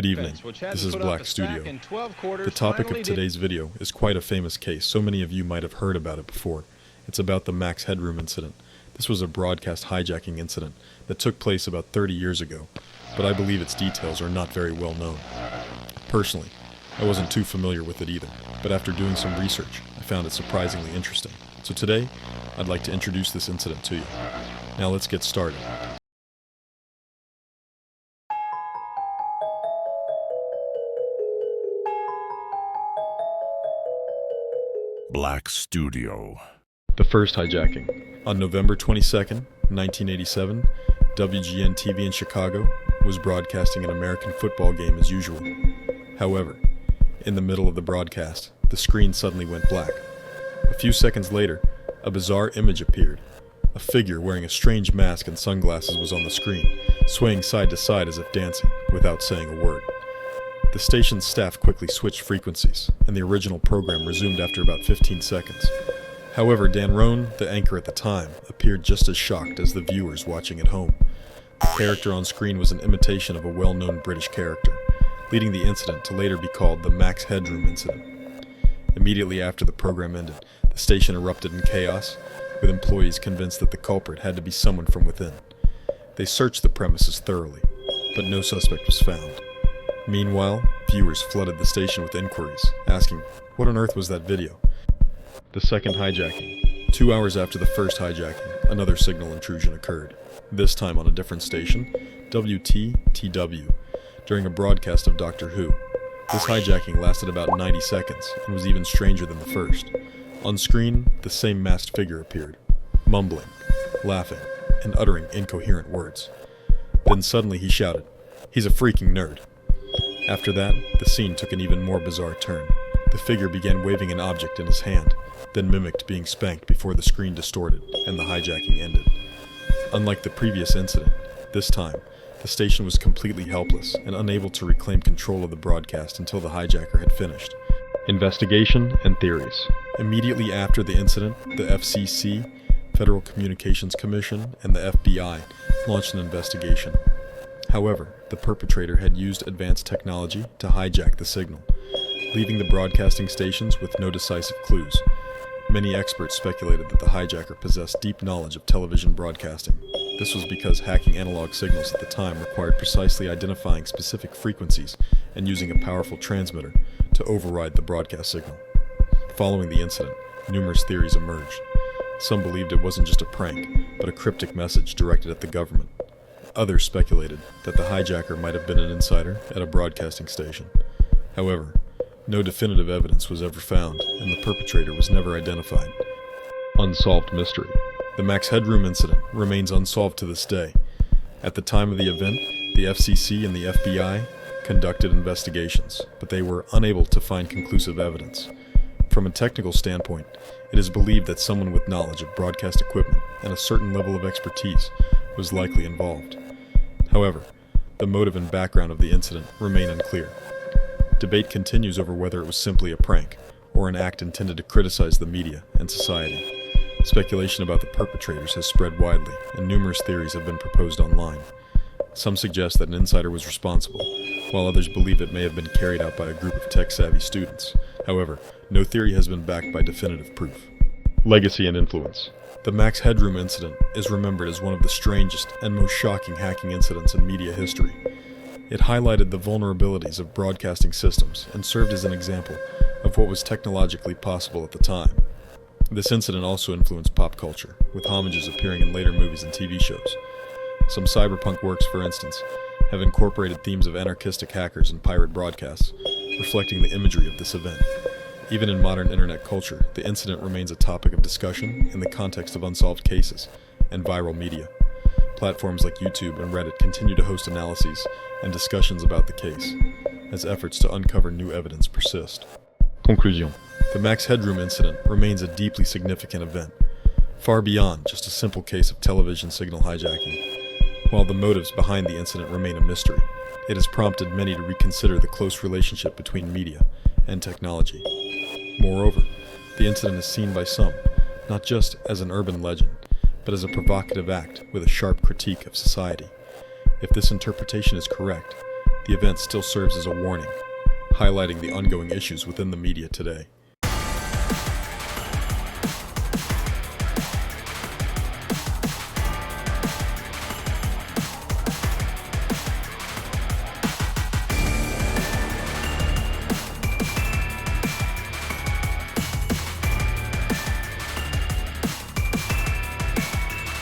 Good evening, this is Black Studio. The topic of today's video is quite a famous case. So many of you might have heard about it before. It's about the Max Headroom Incident. This was a broadcast hijacking incident that took place about 30 years ago, but I believe its details are not very well known. Personally, I wasn't too familiar with it either, but after doing some research, I found it surprisingly interesting. So today, I'd like to introduce this incident to you. Now let's get started. Black Studio. The first hijacking. On November 22nd, 1987, WGN-TV in Chicago was broadcasting an American football game as usual. However, in the middle of the broadcast, the screen suddenly went black. A few seconds later, a bizarre image appeared. A figure wearing a strange mask and sunglasses was on the screen, swaying side to side as if dancing, without saying a word. The station's staff quickly switched frequencies, and the original program resumed after about 15 seconds. However, Dan Rohn, the anchor at the time, appeared just as shocked as the viewers watching at home. The character on screen was an imitation of a well-known British character, leading the incident to later be called the Max Headroom Incident. Immediately after the program ended, the station erupted in chaos, with employees convinced that the culprit had to be someone from within. They searched the premises thoroughly, but no suspect was found. Meanwhile, viewers flooded the station with inquiries, asking, what on earth was that video? The second hijacking. 2 hours after the first hijacking, another signal intrusion occurred, this time on a different station, WTTW, during a broadcast of Doctor Who. This hijacking lasted about 90 seconds, and was even stranger than the first. On screen, the same masked figure appeared, mumbling, laughing, and uttering incoherent words. Then suddenly he shouted, "He's a freaking nerd." After that, the scene took an even more bizarre turn. The figure began waving an object in his hand, then mimicked being spanked before the screen distorted, and the hijacking ended. Unlike the previous incident, this time, the station was completely helpless and unable to reclaim control of the broadcast until the hijacker had finished. Investigation and theories. Immediately after the incident, the FCC, Federal Communications Commission, and the FBI launched an investigation. However, the perpetrator had used advanced technology to hijack the signal, leaving the broadcasting stations with no decisive clues. Many experts speculated that the hijacker possessed deep knowledge of television broadcasting. This was because hacking analog signals at the time required precisely identifying specific frequencies and using a powerful transmitter to override the broadcast signal. Following the incident, numerous theories emerged. Some believed it wasn't just a prank, but a cryptic message directed at the government. Others speculated that the hijacker might have been an insider at a broadcasting station. However, no definitive evidence was ever found, and the perpetrator was never identified. Unsolved mystery. The Max Headroom Incident remains unsolved to this day. At the time of the event, the FCC and the FBI conducted investigations, but they were unable to find conclusive evidence. From a technical standpoint, it is believed that someone with knowledge of broadcast equipment and a certain level of expertise was likely involved. However, the motive and background of the incident remain unclear. Debate continues over whether it was simply a prank, or an act intended to criticize the media and society. Speculation about the perpetrators has spread widely, and numerous theories have been proposed online. Some suggest that an insider was responsible, while others believe it may have been carried out by a group of tech-savvy students. However, no theory has been backed by definitive proof. Legacy and influence. The Max Headroom Incident is remembered as one of the strangest and most shocking hacking incidents in media history. It highlighted the vulnerabilities of broadcasting systems and served as an example of what was technologically possible at the time. This incident also influenced pop culture, with homages appearing in later movies and TV shows. Some cyberpunk works, for instance, have incorporated themes of anarchistic hackers and pirate broadcasts, reflecting the imagery of this event. Even in modern internet culture, the incident remains a topic of discussion in the context of unsolved cases and viral media. Platforms like YouTube and Reddit continue to host analyses and discussions about the case, as efforts to uncover new evidence persist. Conclusion. The Max Headroom Incident remains a deeply significant event, far beyond just a simple case of television signal hijacking. While the motives behind the incident remain a mystery, it has prompted many to reconsider the close relationship between media and technology. Moreover, the incident is seen by some, not just as an urban legend, but as a provocative act with a sharp critique of society. If this interpretation is correct, the event still serves as a warning, highlighting the ongoing issues within the media today.